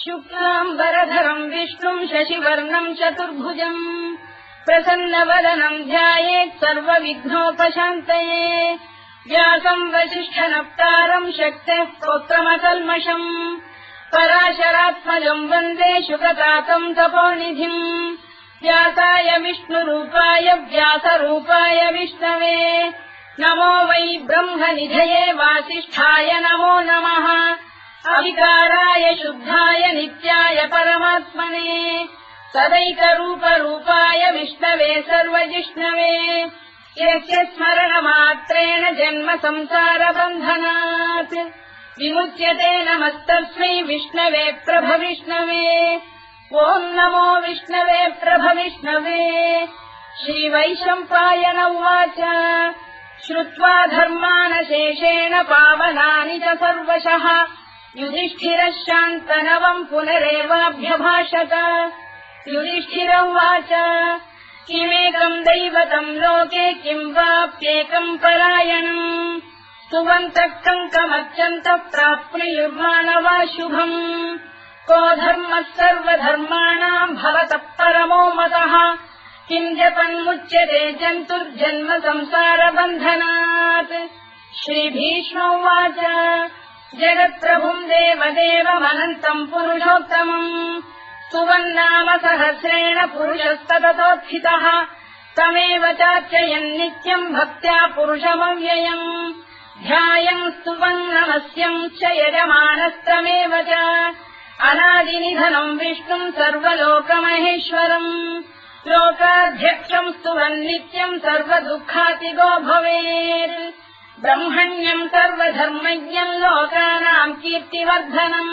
शुक्लाम्बरधरम् विष्णुम् शशिवर्णम् चतुर्भुजम् प्रसन्नवदनम् ध्यायेत् सर्वविघ्नोपशान्तये व्यासम् वसिष्ठनप्तारम् शक्तेः स्तोत्रमकल्मषम् पराशरात्मजम् वन्दे शुकतातम् तपोनिधिम् व्यासाय विष्णुरूपाय व्यासरूपाय विष्णवे नमो वै ब्रह्मनिधये वासिष्ठाय नमो नमः अविकाराय शुद्धाय नित्याय परमात्मने सदैकरूपरूपाय विष्णवे सर्वजिष्णवे यस्य स्मरणमात्रेण जन्म संसारबन्धनात् विमुच्यते नमस्तस्मै विष्णवे प्रभविष्णवे ॐ नमो विष्णवे प्रभविष्णवे श्रीवैशम्पायन उवाच श्रुत्वा धर्मानशेषेण पावनानि च सर्वशः युधिष्ठिरः शान्तनवम् पुनरेवाभ्यभाषत युधिष्ठिर उवाच किमेकम् दैवतम् लोके किम् वाप्येकम् परायणम् स्तुवन्तः कङ्कमर्चन्तः प्राप्नुयुर्मानवा शुभम् को धर्मः सर्वधर्माणाम् भवतः परमो मतः किम् जपन्मुच्यते जन्तुर्जन्म संसारबन्धनात् श्रीभीष्म उवाच जगत्प्रभुम् देवदेवमनन्तम् पुरुषोत्तमम् स्तुवन्नाम सहस्रेण पुरुषस्तततोत्थितः तमेव चार्चयन् नित्यम् भक्त्या पुरुषमव्ययम् ध्यायम् स्तुवन् नमस्यम् च यजमानस्तमेव च अनादिनिधनम् विष्णुम् सर्वलोकमहेश्वरम् लोकाध्यक्षम् स्तुवन् नित्यम् सर्वदुःखातिगो भवेत् ब्रह्मण्यम् सर्वधर्मज्ञम् लोकानाम् कीर्तिवर्धनम्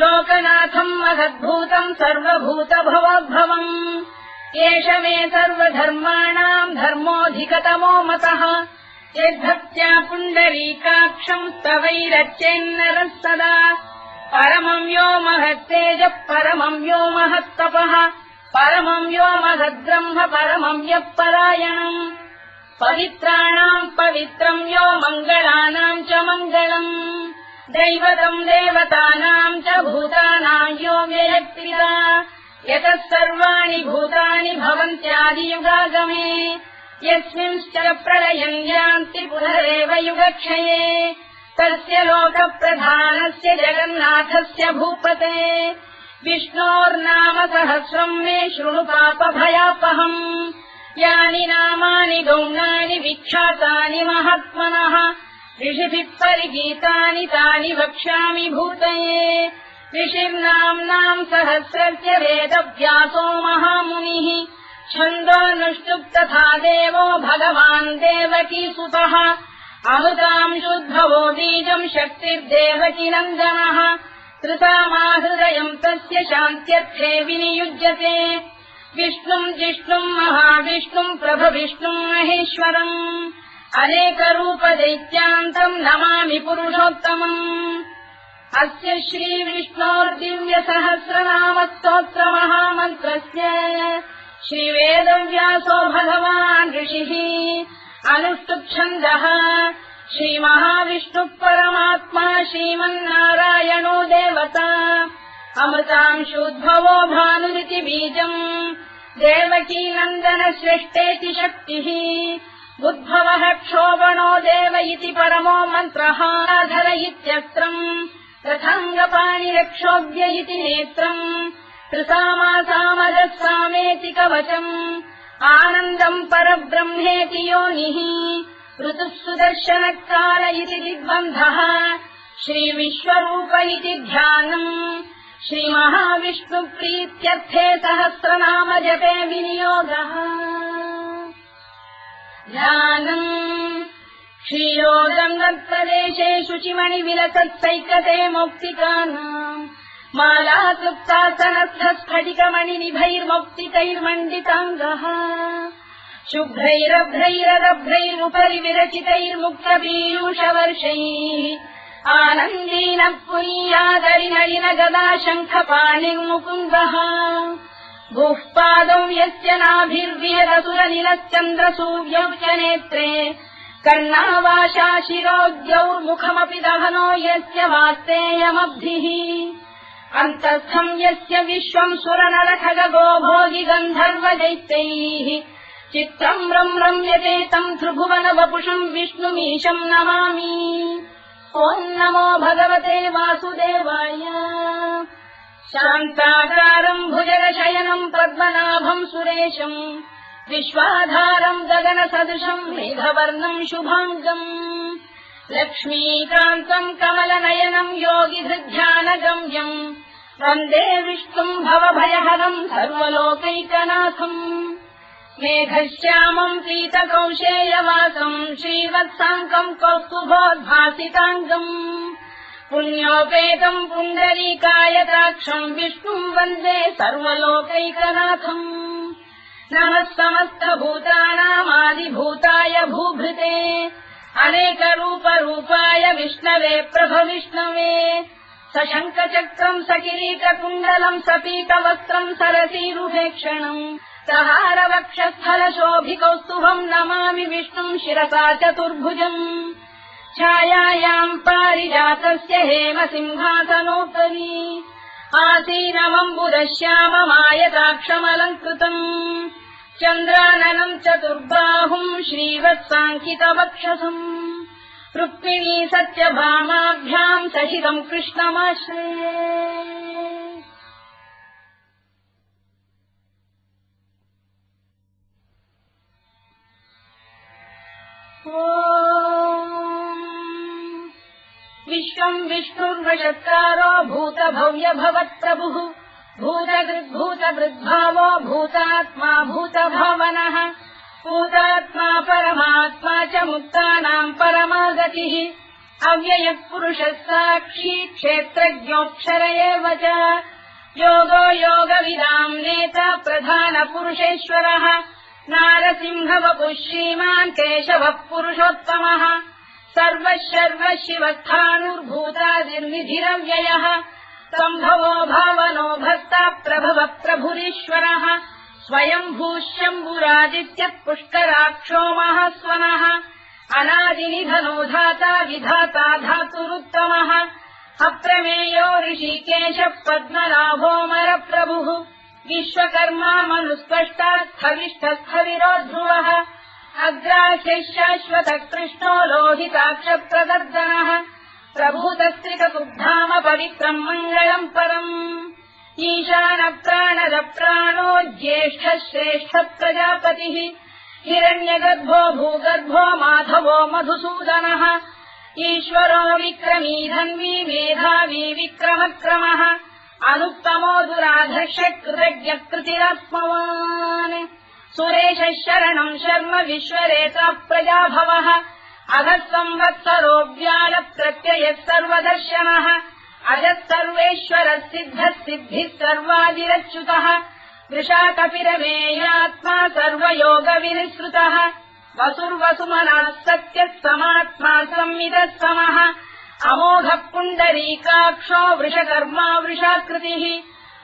लोकनाथम् महद्भूतम् सर्वभूतभवोद्भवम् एष मे सर्वधर्माणाम् धर्मोऽधिकतमो मतः यद्भक्त्या पुण्डरीकाक्षम् स्तवैरच्चेन्नरः सदा परमम् यो महत्तेजः परमम् यो महत्तपः परमम् यो महद्ब्रह्म परमम् यः परायणम् पवित्राणाम् पवित्रम् यो मङ्गलानाम् च मङ्गलम् दैवतम् देवतानाम् च भूतानाम् यो व्ययक्तिदा यतः सर्वाणि भूतानि भवन्त्यादियुगागमे यस्मिंश्च प्रलयम् यान्ति पुनरेव युगक्षये तस्य लोकप्रधानस्य जगन्नाथस्य भूपते विष्णोर्नाम सहस्रम् मे शृणु पापभयापहम् यानि नामानि गौणानि विख्यातानि महात्मनः ऋषिभिः परिगीतानि तानि वक्ष्यामि भूतये ऋषिर्नाम्नाम् सहस्रस्य वेदव्यासो महामुनिः छन्दोऽनुष्टुप् तथा देवो भगवान् देवकीसुतः अमृताम् शुद्धवो बीजम् शक्तिर्देवकी नन्दनः त्रिसामाहृदयम् तस्य शान्त्यर्थे विनियुज्यते विष्णुम् जिष्णुम् महाविष्णुम् प्रभविष्णुम् महेश्वरम् अनेकरूपदैत्यान्तम् नमामि पुरुषोत्तमम् अस्य श्रीविष्णोर्दिव्यसहस्रनामस्तोत्रमहामन्त्रस्य श्रीवेदव्यासो भगवान् ऋषिः अनुष्टुप्छन्दः श्रीमहाविष्णुः परमात्मा श्रीमन्नारायणो देवता अमृतांशोद्भवो भानुरिति बीजम् देवकी नन्दन श्रेष्ठेति शक्तिः उद्भवः क्षोभणो देव इति परमो मन्त्रः धर इत्यस्त्रम् रथाङ्गपाणिरक्षोभ्य इति नेत्रम् त्रिसामासामजः सामेति कवचम् आनन्दम् परब्रह्मेति योनिः ऋतुः सुदर्शनकाल इति दिग्बन्धः श्रीविश्वरूप इति ध्यानम् श्रीमहाविष्णुप्रीत्यर्थे सहस्रनाम जपे विनियोगः ध्यानम् क्षीरोदङ्गप्रदेशे शुचिमणिविलसत्सैकते मौक्तिकानाम् मालाक्लुप्तासनस्थस्फटिकमणिनिभैर्मौक्तिकैर्मण्डिताङ्गः शुभ्रैरभ्रैरदभ्रैरुपरि विरचितैर्मुक्तपीयूषवर्षैः आनन्दीनः पुनीयादरिनलिन गदा शङ्खपाणिर्मुकुन्दः भूः पादौ यस्य नाभिर्विहरसुरनिलश्चन्द्रसूर्यौ च नेत्रे कर्णावाशा शिरोद्यौर्मुखमपि दहनो यस्य वास्तेयमब्धिः अन्तस्थम् यस्य विश्वम् सुरनरखगो भोगि गन्धर्वदैत्यैः चित्रम् रम्यते तम् त्रिभुवन वपुषम् विष्णुमीशम् नमामि। ॐ नमो भगवते वासुदेवाय। शान्ताकारम् भुजगशयनम् पद्मनाभम् सुरेशम् विश्वाधारम् गगनसदृशम् मेघवर्णम् शुभाङ्गम् लक्ष्मीकान्तम् कमलनयनम् योगिधृध्यानगम्यम् वन्दे विष्णुम् भवभयहरम् सर्वलोकैकनाथम् मेघश्यामम् पीतकौशेयवासम् श्रीवत्साङ्कम् कौस्तुभोद्भासिताङ्गम् पुण्योपेतम् पुण्डरीकायताक्षम् विष्णुम् वन्दे सर्वलोकैकनाथम्। नमः समस्तभूतानामादिभूताय भूभृते अनेकरूपरूपाय विष्णवे प्रभविष्णवे सशङ्खचक्रम् सकिरीटकुण्डलम् सपीतवस्त्रम् सरसीरुभेक्षणम् सहारवक्षस्थलशोभिकौस्तुभम् नमामि विष्णुम् शिरसा चतुर्भुजम् छायायाम् पारिजातस्य हेमसिंहासनोपरि आसीनमम्बुदश्याममायताक्षमलङ्कृतम् चन्द्राननम् चतुर्बाहुम् श्रीवत्साङ्कितवक्षसम् रुक्मिणी सत्यभामाभ्याम् सहितम् कृष्णमाश्रये। विश्वम् विष्णुर्वषत्कारो भूतभव्य भवत्प्रभुः भूतकृद्भूतभृद्भावो भूतात्मा भूतभावनः भूतात्मा परमात्मा च मुक्तानाम् परमागतिः अव्ययः पुरुषः साक्षी क्षेत्रज्ञोऽक्षर एव च योगो योगविदाम् नेता प्रधानपुरुषेश्वरः नारसिंहवपुः श्रीमान् केशवः पुरुषोत्तमः सर्वः शर्वः शिवस्थाणुर्भूतादिर्निधिरव्ययः सम्भवो भावनो भक्ता प्रभवः प्रभुरीश्वरः स्वयम्भूः शम्भुरादित्यः पुष्कराक्षो महास्वनः अनादिनिधनो धाता विधाता धातुरुत्तमः अप्रमेयो ऋषिकेशः पद्मनाभोऽमरप्रभुः विश्वकर्मा मनुस्पष्टा स्थविष्ठस्थविरो ध्रुवः अग्राह्यः शाश्वतः कृष्णो लोहिताक्षप्रदर्दनः प्रभूतस्त्रिककुब्धाम पवित्रम् मङ्गलम् परम् ईशानप्राणदप्राणो ज्येष्ठः श्रेष्ठः प्रजापतिः हिरण्यगर्भो भूगर्भो माधवो मधुसूदनः ईश्वरो विक्रमी धन्वी मेधावी विक्रमक्रमः अनुत्तमो दुराधर्षः कृतज्ञः कृतिरात्मवान् सुरेशः शरणम् शर्म विश्वरेता प्रजाभवः अधः संवत्सरो व्यालप्रत्ययः सर्वदर्शनः अजः सर्वेश्वरः सिद्धः सिद्धिः सर्वादिरच्युतः वृषाकपिरमेयात्मा सर्वयोगविनिसृतः वसुर्वसुमनः सत्यः समात्मा संविदः समः अमोघः पुण्डरीकाक्षो वृषकर्मा वृषाकृतिः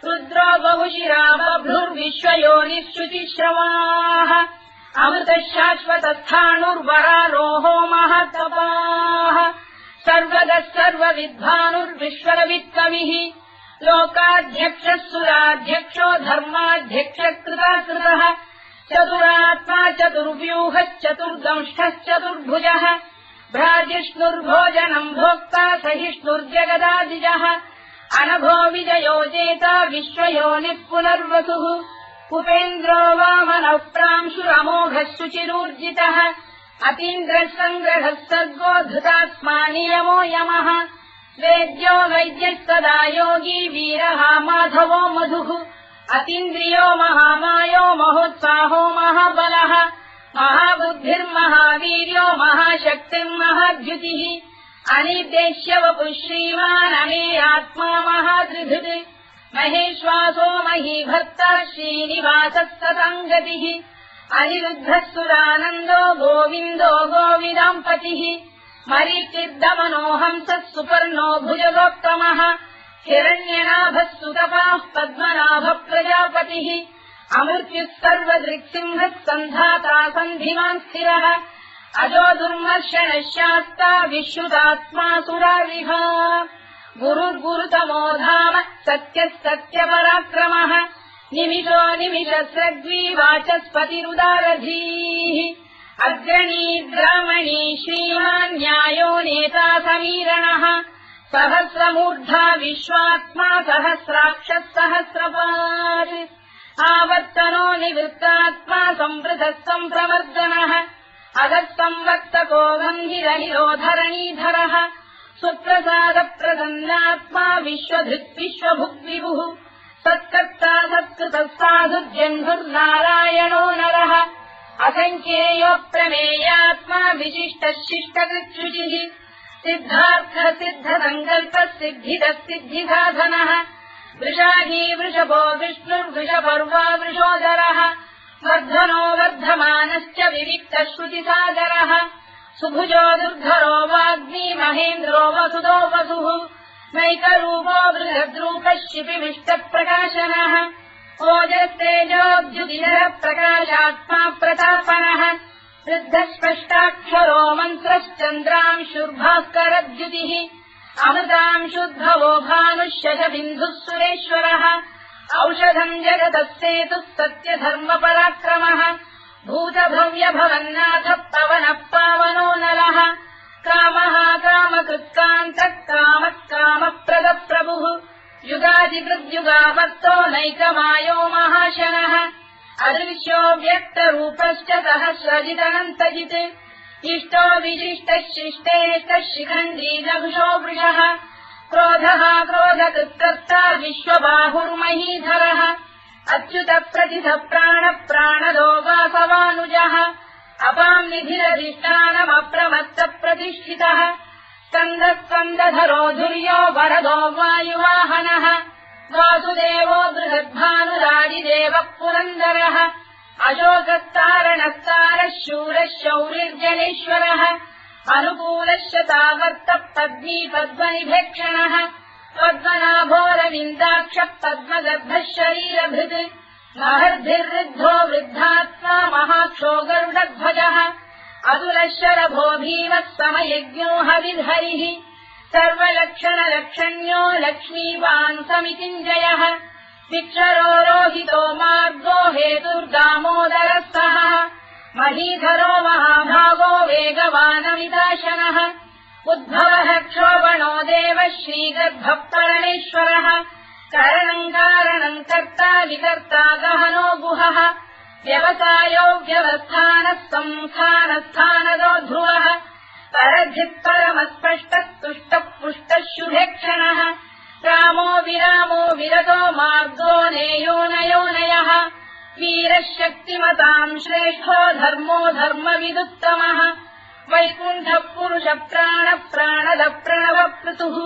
रुद्रो बहुशिरा बभ्रुर्विश्वयोनिः शुचिश्रवाः अमृतः शाश्वतस्थाणुर्वरारोहो महातपाः सर्वगः सर्वविद्वानुर्विश्वरवित्कविः लोकाध्यक्षः सुराध्यक्षो धर्माध्यक्षः कृताकृतः चतुरात्मा चतुर्व्यूहश्चतुर्दंष्टश्चतुर्भुजः भ्राजिष्णुर्भोजनम् भोक्ता सहिष्णुर्जगदादिजः अनभो विजयो जेता विश्वयोनिः पुनर्वसुः उपेन्द्रो वामनः प्रांशुरमोघः शुचिरूर्जितः अतीन्द्रः सङ्ग्रहः सर्गो धृतात्मा नियमो यमः वेद्यो वैद्यः सदा योगी वीरः माधवो मधुः अतीन्द्रियो महामायो महोत्साहो महाबलः महाबुद्धिर्महावीर्यो महाशक्तिर्महाद्युतिः अनिर्देश्य वपुः श्रीमान् अमेयात्मा महात्रिधृत् महेश्वासो महीभर्ता श्रीनिवासः सताङ्गतिः अनिरुद्धः सुरानन्दो गोविन्दो गोविदाम्पतिः मरीचिर्दमनो हंसः सुपर्णो भुजगोत्तमः हिरण्यनाभः सुतपाः पद्मनाभः प्रजापतिः अमृत्युः सर्वदृक्सिंहः सन्धाता सन्धिमान् स्थिरः अजो दुर्मर्शनः शास्ता विश्रुतात्मा सुरारिः गुरुर्गुरुतमो धाम सत्यः सत्यपराक्रमः निमिषो निमिषस्रग्वी वाचस्पतिरुदारधीः अग्रणी ग्रामणी श्रीमान् न्यायो नेता समीरणः सहस्रमूर्धा विश्वात्मा सहस्राक्षः सहस्रपात् आवर्तनो निवृत्तात्मा संवृतः सम्प्रवर्धनः अधः संवत्तको गम्भीरनिरोधरणीधरः सुप्रसादप्रसन्नात्मा विश्वधृत् विश्वभुग्विभुः सत्कर्ता सत्कृतः साधुर्जन्धुर्नारायणो नरः असङ्ख्येयो प्रमेयात्मा विशिष्टः शिष्टकृच्छुचिः सिद्धार्थः सिद्धसङ्कल्पः सिद्धिदः सिद्धिसाधनः वृषाही वृषभो विष्णुर्वृषपर्वा वृषोदरः वर्धनो वर्धमानश्च विविक्तः श्रुतिसागरः सुभुजो दुर्धरो वाग्मी महेन्द्रो वसुदो वसुः नैकरूपो बृहद्रूपः शिपिविष्टप्रकाशनः ओजस्तेजोऽद्युतिधरः प्रकाशात्मा प्रतापनः वृद्धः स्पष्टाक्षरो मन्त्रश्चन्द्रांशुर्भास्करद्युतिः अमृतांशुद्भवो भानुः शशबिन्दुः सुरेश्वरः औषधम् जगतः सेतुः सत्यधर्मपराक्रमः भूतभव्यभवन्नाथः पवनः पावनो नरः कामः कामकृत्कान्तः कामः कामप्रदप्रभुः युगादिकृद्युगावर्तो नैकमायो महाशनः अदृश्यो व्यक्तरूपश्च सहस्रजिदनन्तजित् इष्टो विशिष्टः शिष्टेष्टः शिखण्डी नभुषो वृषः क्रोधः क्रोधकृत्कर्ता विश्वबाहुर्महीधरः अच्युतः प्रतिथः प्राणदो वासवानुजः अपाम् निधिरधिष्ठानमप्रमत्तः प्रतिष्ठितः स्कन्दः स्कन्दधरो धुर्यो वरदो वायुवाहनः वासुदेवो बृहद्भानुरादिदेवः पुरन्दरः अशोकस्तारणस्तारः शूरः शौरिर्जनेश्वरः अनुकूलः शतावर्तः पद्मी पद्मनिभेक्षणः पद्मनाभोरविन्दाक्षः पद्मगर्भः शरीरभृत् महर्भिर्वृद्धो वृद्धात्मा महाक्षो गरुडध्वजः अतुलः शरभो भीमः समयज्ञो हविर्हरिः सर्वलक्षणलक्षण्यो लक्ष्मीवान् समितिञ्जयः विक्षरो रोहितो मार्गो हेतुर्दामोदरः सहः महीधरो महाभागो वेगवानमिदाशनः उद्भवः क्षोभणो देवः श्रीगर्भः परमेश्वरः करणम् कारणम् कर्ता विकर्ता गहनो गुहः व्यवसायो व्यवस्थानः संस्थानस्थानदो ध्रुवः परधित्परमस्पष्टः तुष्टः पुष्टः शुभेक्षणः रामो विरामो विरतो मार्गो नेयोनयोनयः वीरः शक्तिमताम् श्रेष्ठो धर्मो धर्मविदुत्तमः वैकुण्ठः पुरुषः प्राणः प्राणदः प्रणवप्लुतुः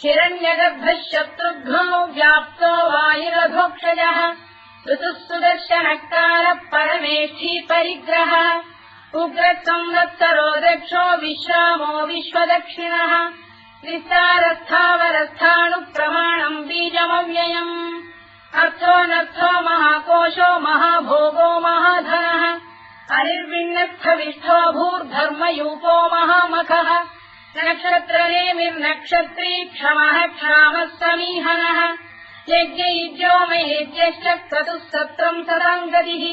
हिरण्यगर्भः शत्रुघ्नो व्याप्तो वायुरधोक्षजः ऋतुः सुदर्शनकालः परमेष्ठी परिग्रहः उग्रः संवत्सरो दक्षो विश्रामो विश्वदक्षिणः विस्तारस्थावरस्थाणुप्रमाणम् बीजमव्ययम् अर्थोऽनर्थो महाकोशो महाभोगो महाधनः अनिर्विण्णस्थविष्ठो भूर्धर्मयूपो महामखः नक्षत्रनेमिर्नक्षत्री क्षमः क्षामः समीहनः यज्ञयुज्यो महेज्यश्च क्रतुः सत्रम् सदाम् गतिः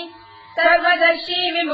सर्वदर्शी विमुक्तः